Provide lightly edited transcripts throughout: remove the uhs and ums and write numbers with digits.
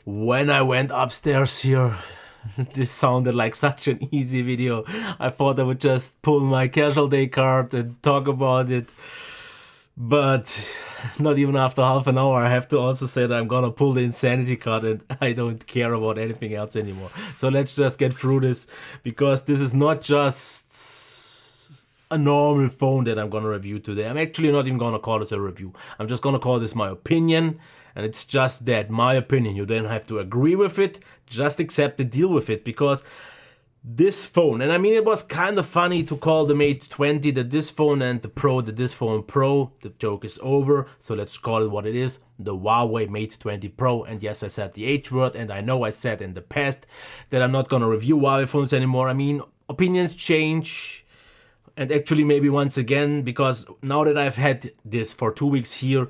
When I went upstairs here, this sounded like such an easy video. I thought I would just pull my casual day card and talk about it. But not even after half an hour, I have to also say that I'm gonna pull the insanity card and I don't care about anything else anymore. So let's just get through this, because this is not just a normal phone that I'm gonna review today. I'm actually not even gonna call this a review. I'm just gonna call this my opinion, and it's just that, my opinion. You don't have to agree with it, just accept it, deal with it, because this phone, and I mean, it was kind of funny to call the Mate 20 this phone and the Pro this phone Pro. The joke is over, so let's call it what it is, the Huawei Mate 20 Pro. And yes, I said the H word, and I know I said in the past that I'm not gonna review Huawei phones anymore. I mean, opinions change, and actually maybe once again, because now that I've had this for 2 weeks here,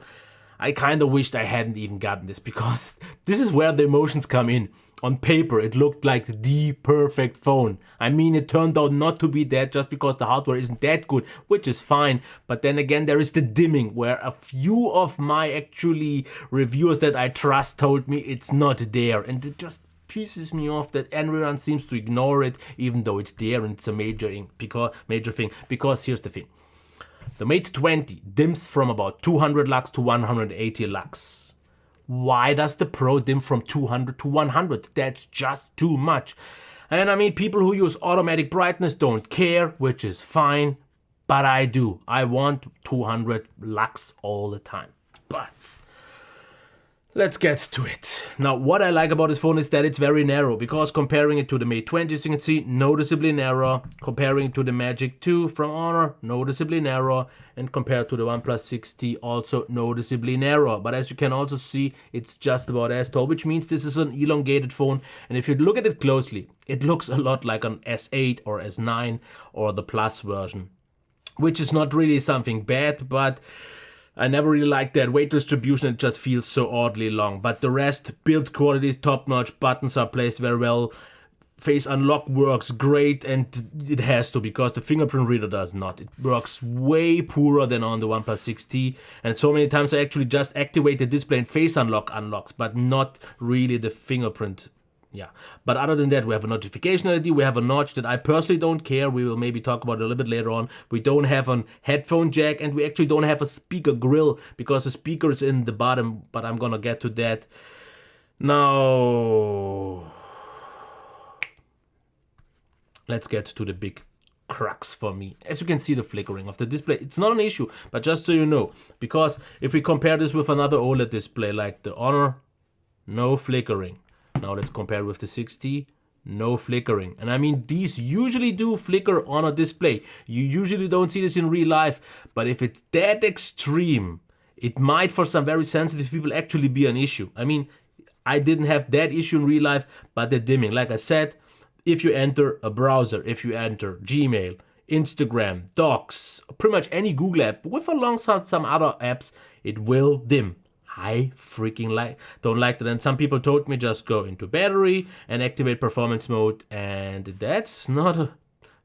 I kind of wished I hadn't even gotten this, because this is where the emotions come in. On paper, it looked like the perfect phone. I mean, it turned out not to be that, just because the hardware isn't that good, which is fine. But then again, there is the dimming, where a few of my actually reviewers that I trust told me it's not there. And it just pisses me off that everyone seems to ignore it, even though it's there and it's a major thing. Because here's the thing. The Mate 20 dims from about 200 lux to 180 lux. Why does the Pro dim from 200 to 100? That's just too much. And I mean, people who use automatic brightness don't care, which is fine, but I do. I want 200 lux all the time. But let's get to it. Now, what I like about this phone is that it's very narrow, because comparing it to the Mate 20, as you can see, noticeably narrow. Comparing it to the Magic 2 from Honor, noticeably narrow. And compared to the OnePlus 6T, also noticeably narrow. But as you can also see, it's just about as tall, which means this is an elongated phone. And if you look at it closely, it looks a lot like an S8 or S9 or the Plus version, which is not really something bad, but I never really liked that weight distribution. It just feels so oddly long. But the rest, build quality is top notch, buttons are placed very well, face unlock works great, and it has to, because the fingerprint reader does not. It works way poorer than on the OnePlus 6T, and so many times I actually just activate the display and face unlock unlocks, but not really the fingerprint. Yeah, but other than that, we have a notification LED, we have a notch that I personally don't care. We will maybe talk about it a little bit later on. We don't have a headphone jack, and we actually don't have a speaker grill, because the speaker is in the bottom, but I'm gonna get to that. Now, let's get to the big crux for me. As you can see, the flickering of the display, it's not an issue, but just so you know, because if we compare this with another OLED display like the Honor, no flickering. Now let's compare with the 6T, no flickering. And I mean, these usually do flicker on a display. You usually don't see this in real life, but if it's that extreme, it might for some very sensitive people actually be an issue. I mean, I didn't have that issue in real life, but the dimming, like I said, if you enter a browser, if you enter Gmail, Instagram, Docs, pretty much any Google app, with alongside some other apps, it will dim. I freaking don't like that. And some people told me just go into battery and activate performance mode, and that's not a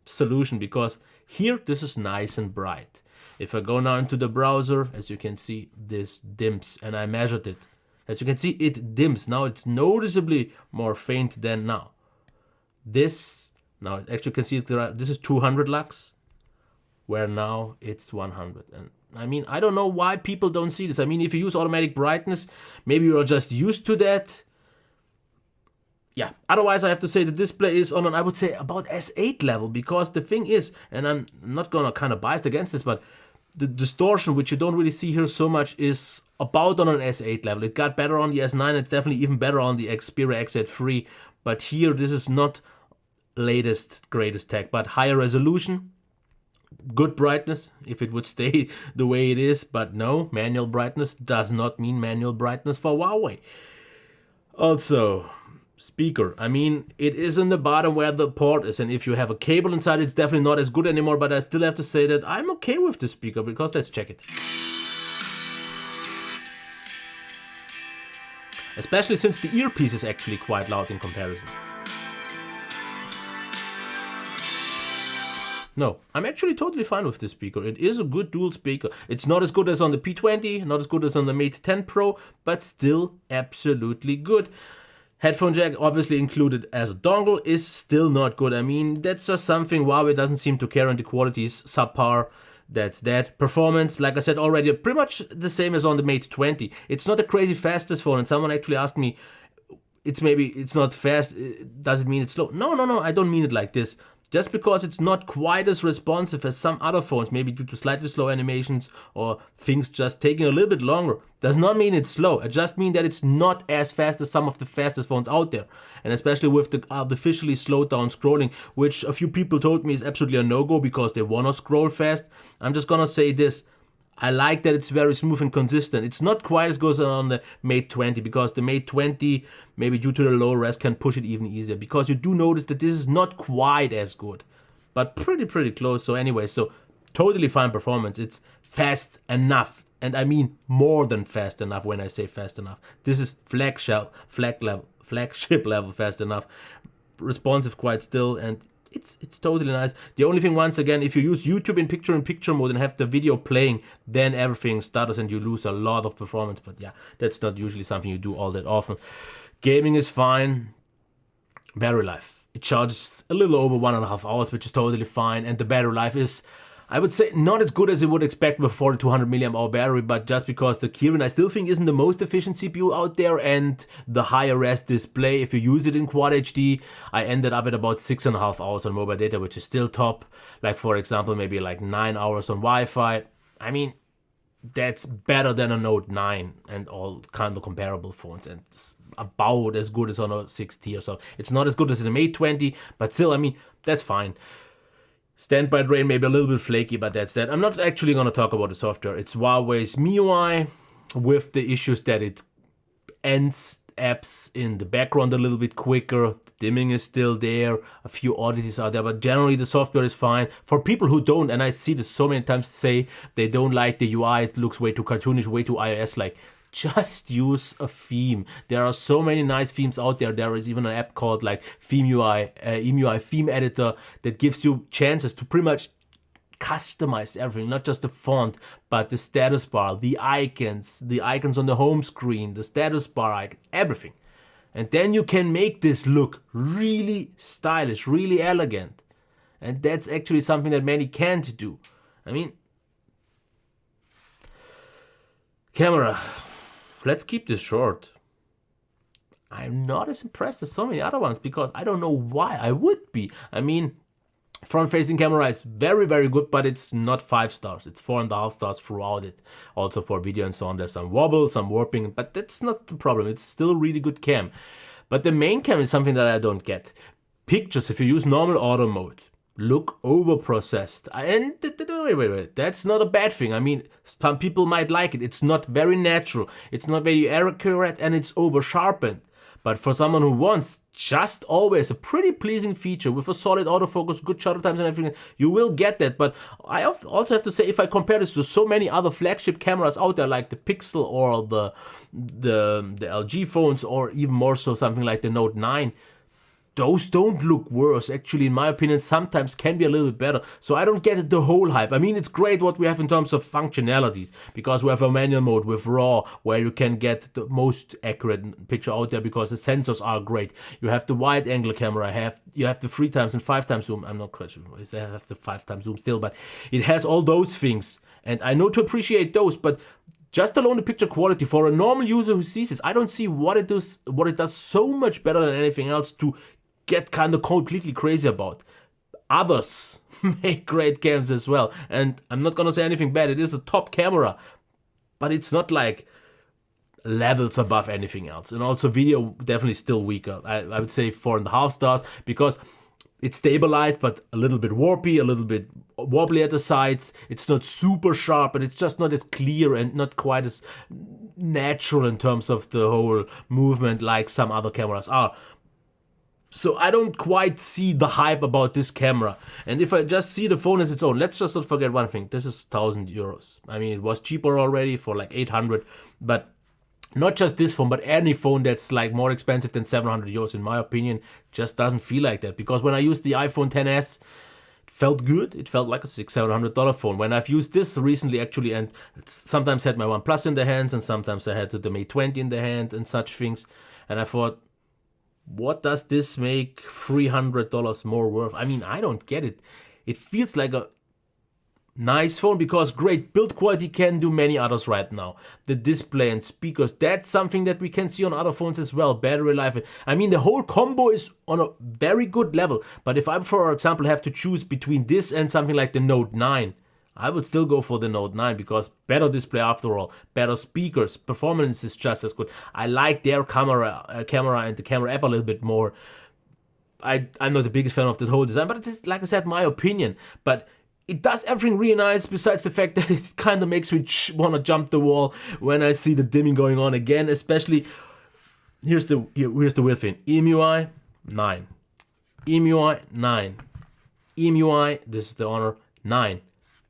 solution, because here this is nice and bright. If I go now into the browser, as you can see, this dims, and I measured it. As you can see, it dims. Now it's noticeably more faint than now. This, now as you can see, this is 200 lux, where now it's 100. And I mean, I don't know why people don't see this. I mean, if you use automatic brightness, maybe you're just used to that. Yeah, otherwise I have to say the display is on an, I would say, about S8 level, because the thing is, and I'm not gonna kind of biased against this, but the distortion, which you don't really see here so much, is about on an S8 level. It got better on the S9, it's definitely even better on the Xperia XZ3, but here this is not latest, greatest tech, but higher resolution, good brightness, if it would stay the way it is, but no, manual brightness does not mean manual brightness for Huawei. Also, speaker, I mean, it is in the bottom where the port is, and if you have a cable inside, it's definitely not as good anymore, but I still have to say that I'm okay with the speaker, because let's check it. Especially since the earpiece is actually quite loud in comparison. No, I'm actually totally fine with this speaker. It is a good dual speaker. It's not as good as on the P20, not as good as on the Mate 10 Pro, but still absolutely good. Headphone jack, obviously included as a dongle, is still not good. I mean, that's just something Huawei doesn't seem to care, and the quality is subpar. That's that. Performance, like I said already, pretty much the same as on the Mate 20. It's not a crazy fastest phone, and someone actually asked me, it's not fast, does it mean it's slow? No, I don't mean it like this. Just because it's not quite as responsive as some other phones, maybe due to slightly slow animations or things just taking a little bit longer, does not mean it's slow. It just means that it's not as fast as some of the fastest phones out there. And especially with the artificially slowed down scrolling, which a few people told me is absolutely a no-go because they want to scroll fast. I'm just gonna say this. I like that it's very smooth and consistent. It's not quite as good as on the Mate 20 because the Mate 20, maybe due to the low res, can push it even easier because you do notice that this is not quite as good, but pretty close. So anyway, so totally fine performance. It's fast enough, and I mean more than fast enough when I say fast enough. This is flagship level fast enough, responsive quite still, and it's totally nice. The only thing, once again, if you use YouTube in picture-in-picture mode and have the video playing, then everything stutters and you lose a lot of performance. But yeah, that's not usually something you do all that often. Gaming is fine. Battery life. It charges a little over 1.5 hours, which is totally fine. And the battery life is, I would say, not as good as you would expect with 4200 mAh battery, but just because the Kirin I still think isn't the most efficient CPU out there, and the higher res display, if you use it in Quad HD, I ended up at about 6.5 hours on mobile data, which is still top. Like for example, maybe like 9 hours on Wi-Fi. I mean, that's better than a Note 9 and all kind of comparable phones, and it's about as good as on a 6T or so. It's not as good as the Mate 20, but still, I mean, that's fine. Standby drain maybe a little bit flaky, but that's that. I'm not actually going to talk about the software. It's Huawei's MIUI with the issues that it ends apps in the background a little bit quicker. Dimming is still there. A few oddities are there, but generally the software is fine. For people who don't, and I see this so many times, say they don't like the UI, it looks way too cartoonish, way too iOS-like. Just use a theme. There are so many nice themes out there. There is even an app called like EMUI Theme Editor that gives you chances to pretty much customize everything, not just the font, but the status bar, the icons on the home screen, the status bar icon, everything. And then you can make this look really stylish, really elegant. And that's actually something that many can't do. I mean, camera. Let's keep this short. I'm not as impressed as so many other ones because I don't know why I would be. I mean, front-facing camera is very, very good, but it's not 5 stars. It's 4.5 stars throughout it. Also for video and so on, there's some wobble, some warping, but that's not the problem. It's still a really good cam. But the main cam is something that I don't get. Pictures, if you use normal auto mode, look over-processed. And wait, that's not a bad thing. I mean, some people might like it. It's not very natural. It's not very accurate, and it's over-sharpened. But for someone who wants just always a pretty pleasing feature with a solid autofocus, good shutter times and everything, you will get that. But I also have to say, if I compare this to so many other flagship cameras out there, like the Pixel or the LG phones, or even more so something like the Note 9, those don't look worse. Actually, in my opinion, sometimes can be a little bit better. So I don't get the whole hype. I mean, it's great what we have in terms of functionalities, because we have a manual mode with RAW where you can get the most accurate picture out there because the sensors are great. You have the wide angle camera, you have the 3 times and 5 times zoom. I'm not quite sure if I have the 5 times zoom still, but it has all those things. And I know to appreciate those, but just alone the picture quality for a normal user who sees this, I don't see what it does so much better than anything else to get kind of completely crazy about. Others make great cams as well, and I'm not gonna say anything bad. It is a top camera, but it's not like levels above anything else. And also video definitely still weaker. I would say 4.5 stars because it's stabilized, but a little bit warpy, a little bit wobbly at the sides. It's not super sharp, and it's just not as clear and not quite as natural in terms of the whole movement like some other cameras are. So I don't quite see the hype about this camera. And if I just see the phone as its own, let's just not forget one thing. This is 1,000 euros. I mean, it was cheaper already for like 800, but not just this phone, but any phone that's like more expensive than 700 euros, in my opinion, just doesn't feel like that. Because when I used the iPhone XS, felt good. It felt like a $600-700 phone. When I've used this recently, actually, and sometimes had my OnePlus in the hands, and sometimes I had the Mate 20 in the hand and such things, and I thought, what does this make $300 more worth? I mean, I don't get it. It feels like a nice phone because great build quality, can do many others right now. The display and speakers, that's something that we can see on other phones as well. Battery life. I mean, the whole combo is on a very good level. But if I, for example, have to choose between this and something like the Note 9, I would still go for the Note 9 because better display after all, better speakers, performance is just as good. I like their camera and the camera app a little bit more. I'm not the biggest fan of the whole design, but it's, like I said, my opinion. But it does everything really nice, besides the fact that it kind of makes me want to jump the wall when I see the dimming going on again. Especially, here's the weird thing. EMUI 9, EMUI 9, EMUI. This is the Honor 9,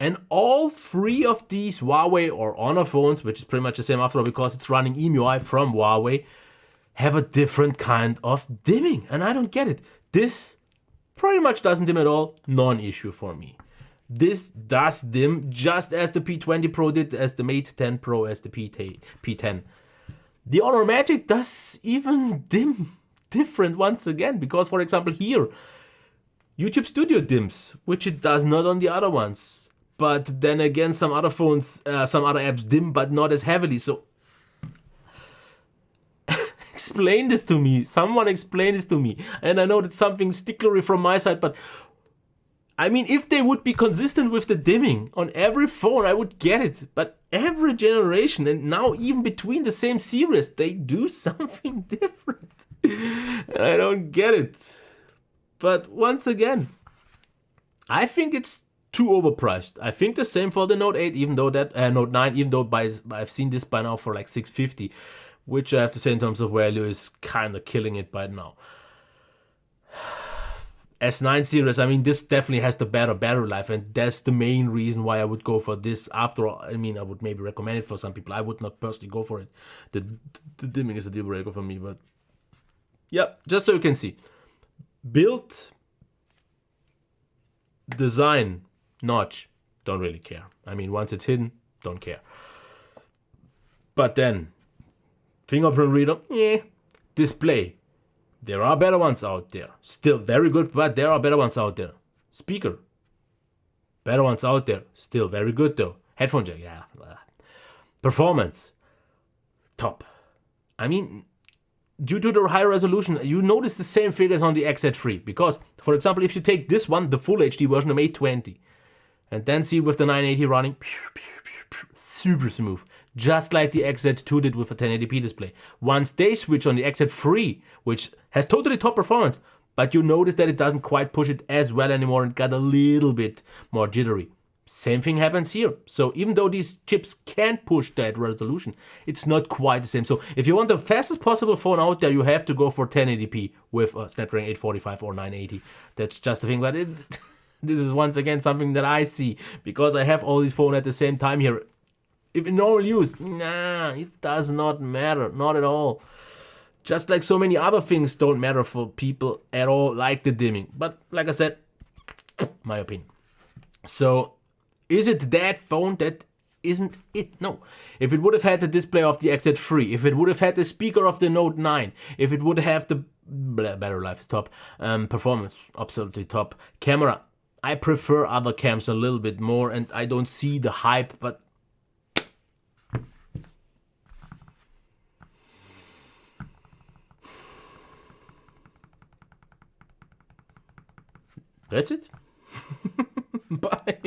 and all three of these Huawei or Honor phones, which is pretty much the same after all because it's running EMUI from Huawei, have a different kind of dimming, and I don't get it. This pretty much doesn't dim at all. Non-issue for me. This does dim just as the P20 Pro did, as the Mate 10 Pro, as the P10. The Honor Magic does even dim different once again, because, for example, here, YouTube Studio dims, which it does not on the other ones. But then again, some other phones, some other apps dim, but not as heavily. So, explain this to me. Someone explain this to me. And I know that's something sticklery from my side, but I mean, if they would be consistent with the dimming on every phone, I would get it. But every generation, and now even between the same series, they do something different. I don't get it. But once again, I think it's too overpriced. I think the same for the Note 8, even though that Note 9, even though I've seen this by now for like $650, which I have to say in terms of value is kind of killing it by now. S9 series, I mean, this definitely has the better battery life, and that's the main reason why I would go for this. After all, I mean, I would maybe recommend it for some people. I would not personally go for it. The dimming is a deal breaker for me, but yeah, just so you can see. Build, design, notch, don't really care. I mean, once it's hidden, don't care. But then, fingerprint reader, display. There are better ones out there. Still very good, but there are better ones out there. Speaker. Better ones out there. Still very good though. Headphone jack, yeah. Performance. Top. I mean, due to the high resolution, you notice the same figures on the XZ3. Because, for example, if you take this one, the full HD version of Mate 20, and then see with the 980 running, super smooth. Just like the XZ2 did with a 1080p display. Once they switch on the XZ3, which has totally top performance, but you notice that it doesn't quite push it as well anymore and got a little bit more jittery. Same thing happens here. So even though these chips can push that resolution, it's not quite the same. So if you want the fastest possible phone out there, you have to go for 1080p with a Snapdragon 845 or 980. That's just the thing. But this is once again something that I see because I have all these phones at the same time here. If in normal use, it does not matter, not at all. Just like so many other things don't matter for people at all, like the dimming. But like I said, my opinion. So, is it that phone that isn't it? No. If it would have had the display of the XZ3, if it would have had the speaker of the Note 9, if it would have the battery life is top, performance absolutely top, camera, I prefer other cams a little bit more, and I don't see the hype, but that's it. Bye.